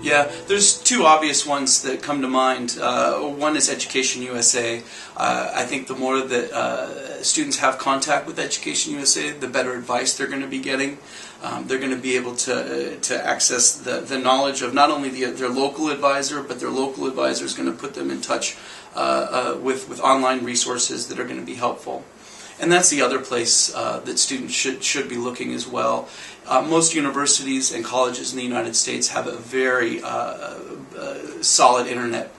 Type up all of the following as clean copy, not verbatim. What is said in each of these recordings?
Yeah, there's two obvious ones that come to mind. One is EducationUSA. I think the more that students have contact with EducationUSA, the better advice they're going to be getting. They're going to be able to access the knowledge of not only their local advisor, but their local advisor is going to put them in touch with online resources that are going to be helpful. And that's the other place that students should be looking as well. Most universities and colleges in the United States have a very solid internet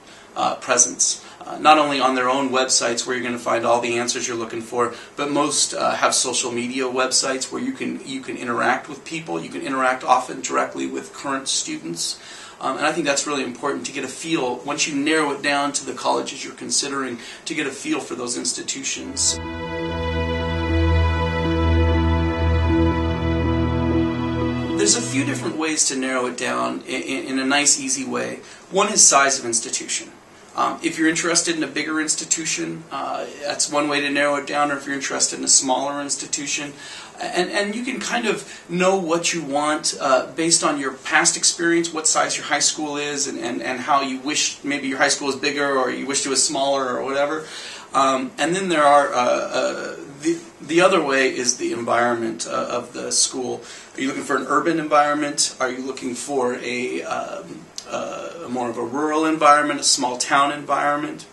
presence. Not only on their own websites where you're going to find all the answers you're looking for, but most have social media websites where you can interact with people. You can interact often directly with current students. And I think that's really important to get a feel, once you narrow it down to the colleges you're considering, to get a feel for those institutions. There's a few different ways to narrow it down in a nice, easy way. One is size of institution. If you're interested in a bigger institution, that's one way to narrow it down, or if you're interested in a smaller institution. And you can kind of know what you want based on your past experience, what size your high school is, and how you wish maybe your high school was bigger, or you wished it was smaller, or whatever. And then there are the other way is the environment of the school. Are you looking for an urban environment? Are you looking for a more of a rural environment, a small town environment?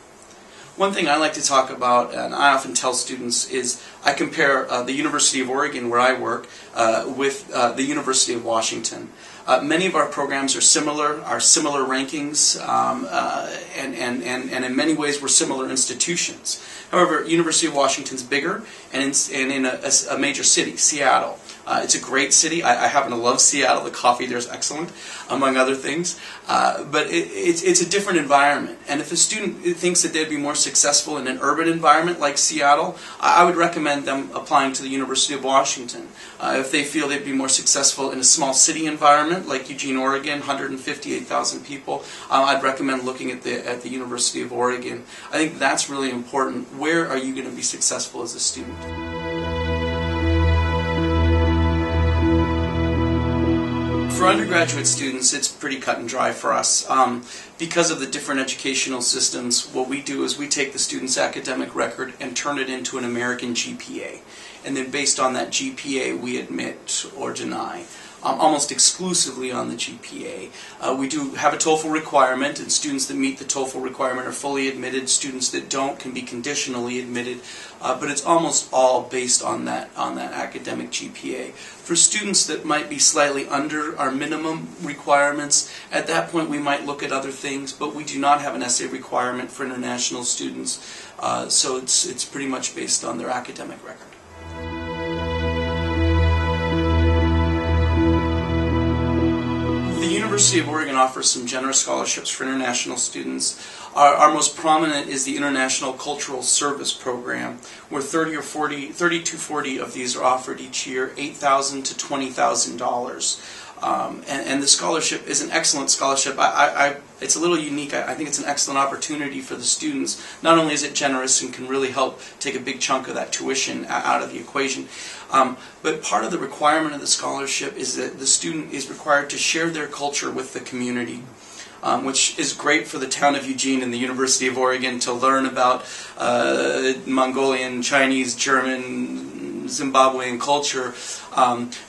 One thing I like to talk about, and I often tell students, is I compare the University of Oregon, where I work, with the University of Washington. Many of our programs are similar rankings, and in many ways we're similar institutions. However, University of Washington's bigger, and in a major city, Seattle. It's a great city. I happen to love Seattle. The coffee there is excellent, among other things. But it's a different environment. And if a student thinks that they'd be more successful in an urban environment like Seattle, I would recommend them applying to the University of Washington. If they feel they'd be more successful in a small city environment like Eugene, Oregon, 158,000 people, I'd recommend looking at the University of Oregon. I think that's really important. Where are you going to be successful as a student? For undergraduate students, it's pretty cut and dry for us. Because of the different educational systems, what we do is we take the student's academic record and turn it into an American GPA. And then based on that GPA, we admit or deny. Almost exclusively on the GPA. We do have a TOEFL requirement, and students that meet the TOEFL requirement are fully admitted. Students that don't can be conditionally admitted, but it's almost all based on that academic GPA. For students that might be slightly under our minimum requirements, at that point we might look at other things, but we do not have an essay requirement for international students, so it's pretty much based on their academic record. The University of Oregon offers some generous scholarships for international students. Our most prominent is the International Cultural Service Program, where 30 to 40 of these are offered each year, $8,000 to $20,000. And the scholarship is an excellent scholarship. It's a little unique. I think it's an excellent opportunity for the students. Not only is it generous and can really help take a big chunk of that tuition out of the equation, but part of the requirement of the scholarship is that the student is required to share their culture with the community. Which is great for the town of Eugene and the University of Oregon to learn about Mongolian, Chinese, German, Zimbabwean culture.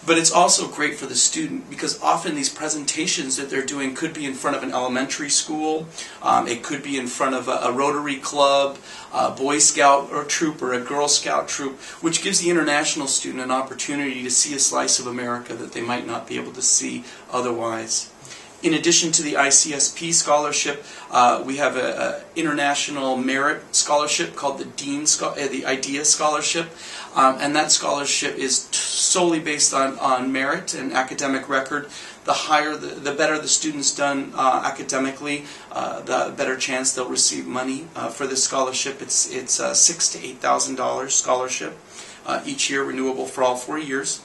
But it's also great for the student because often these presentations that they're doing could be in front of an elementary school, it could be in front of a Rotary Club, a Boy Scout or troop or a Girl Scout troop, which gives the international student an opportunity to see a slice of America that they might not be able to see otherwise. In addition to the ICSP scholarship, we have an international merit scholarship called the IDEA scholarship, and that scholarship is solely based on merit and academic record. The better the student's done academically, the better chance they'll receive money for this scholarship. It's $6,000 to $8,000 scholarship each year, renewable for all 4 years.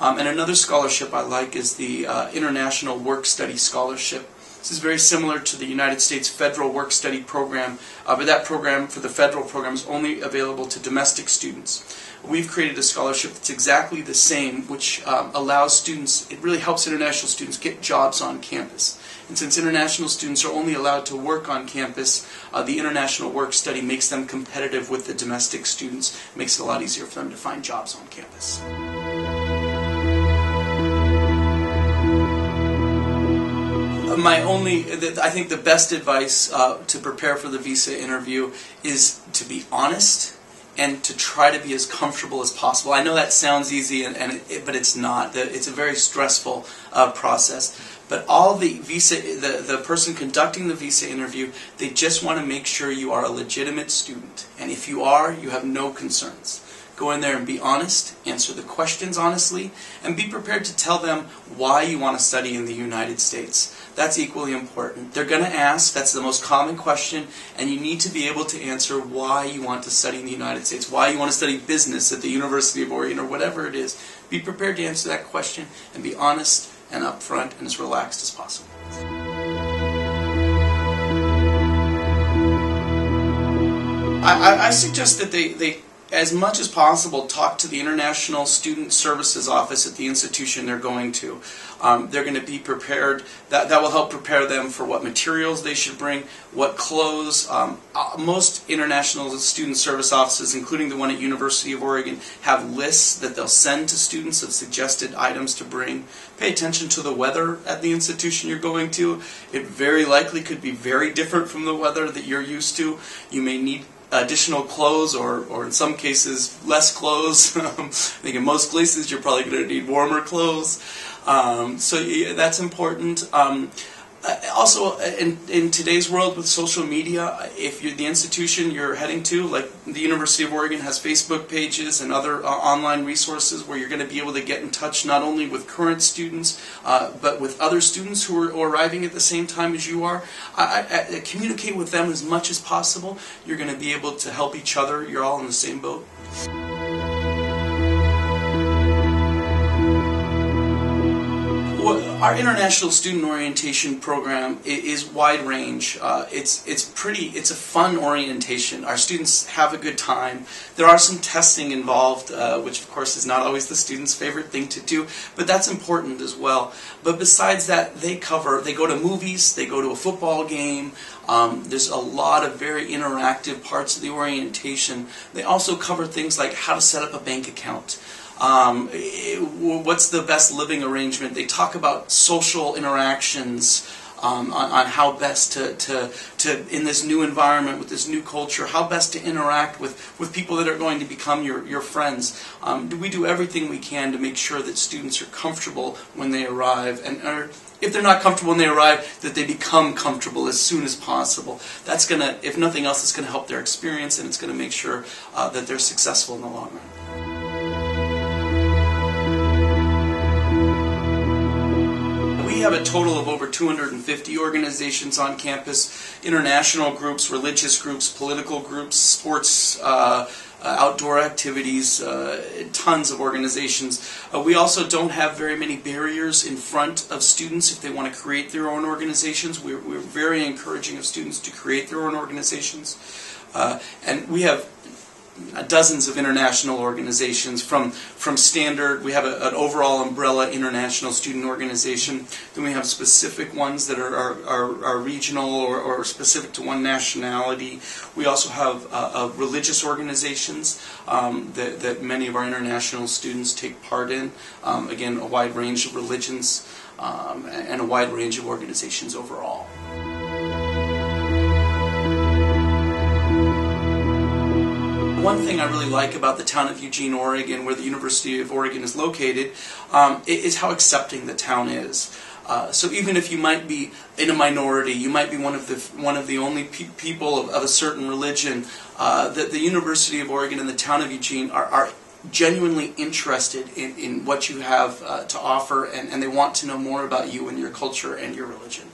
And another scholarship I like is the International Work Study Scholarship. This is very similar to the United States Federal Work Study Program, but that program, for the federal program, is only available to domestic students. We've created a scholarship that's exactly the same, which allows students, it really helps international students get jobs on campus. And since international students are only allowed to work on campus, the international work study makes them competitive with the domestic students, makes it a lot easier for them to find jobs on campus. I think the best advice to prepare for the visa interview is to be honest and to try to be as comfortable as possible. I know that sounds easy, but it's not. It's a very stressful process. But all the person conducting the visa interview, they just want to make sure you are a legitimate student. And if you are, you have no concerns. Go in there and be honest, answer the questions honestly, and be prepared to tell them why you want to study in the United States. That's equally important. They're going to ask, that's the most common question, and you need to be able to answer why you want to study in the United States, why you want to study business at the University of Oregon, or whatever it is. Be prepared to answer that question, and be honest and upfront and as relaxed as possible. I suggest that they as much as possible, talk to the International Student Services Office at the institution they're going to. They're going to be prepared. That will help prepare them for what materials they should bring, what clothes. Most international student service offices, including the one at University of Oregon, have lists that they'll send to students of suggested items to bring. Pay attention to the weather at the institution you're going to. It very likely could be very different from the weather that you're used to. You may need additional clothes, or in some cases less clothes. I think in most places you're probably going to need warmer clothes. So yeah, that's important. Also, in today's world with social media, if you're the institution you're heading to, like the University of Oregon has Facebook pages and other online resources where you're going to be able to get in touch not only with current students, but with other students who are arriving at the same time as you are. Communicate with them as much as possible. You're going to be able to help each other. You're all in the same boat. Our international student orientation program is wide range. It's a fun orientation. Our students have a good time. There are some testing involved, which of course is not always the student's favorite thing to do, but that's important as well. But besides that, they go to movies, they go to a football game. There's a lot of very interactive parts of the orientation. They also cover things like how to set up a bank account. What's the best living arrangement? They talk about social interactions, on how best to in this new environment, with this new culture, how best to interact with people that are going to become your friends. We do everything we can to make sure that students are comfortable when they arrive, and if they're not comfortable when they arrive, that they become comfortable as soon as possible. That's going to, if nothing else, it's going to help their experience, and it's going to make sure that they're successful in the long run. We have a total of over 250 organizations on campus, international groups, religious groups, political groups, sports, outdoor activities, tons of organizations. We also don't have very many barriers in front of students if they want to create their own organizations. We're very encouraging of students to create their own organizations. And we have dozens of international organizations from standard. We have an overall umbrella international student organization. Then we have specific ones that are regional or specific to one nationality. We also have religious organizations that many of our international students take part in. Again, a wide range of religions and a wide range of organizations overall. One thing I really like about the town of Eugene, Oregon, where the University of Oregon is located, is how accepting the town is. So even if you might be in a minority, you might be one of the only people of a certain religion, the University of Oregon and the town of Eugene are genuinely interested in what you have to offer, and they want to know more about you and your culture and your religion.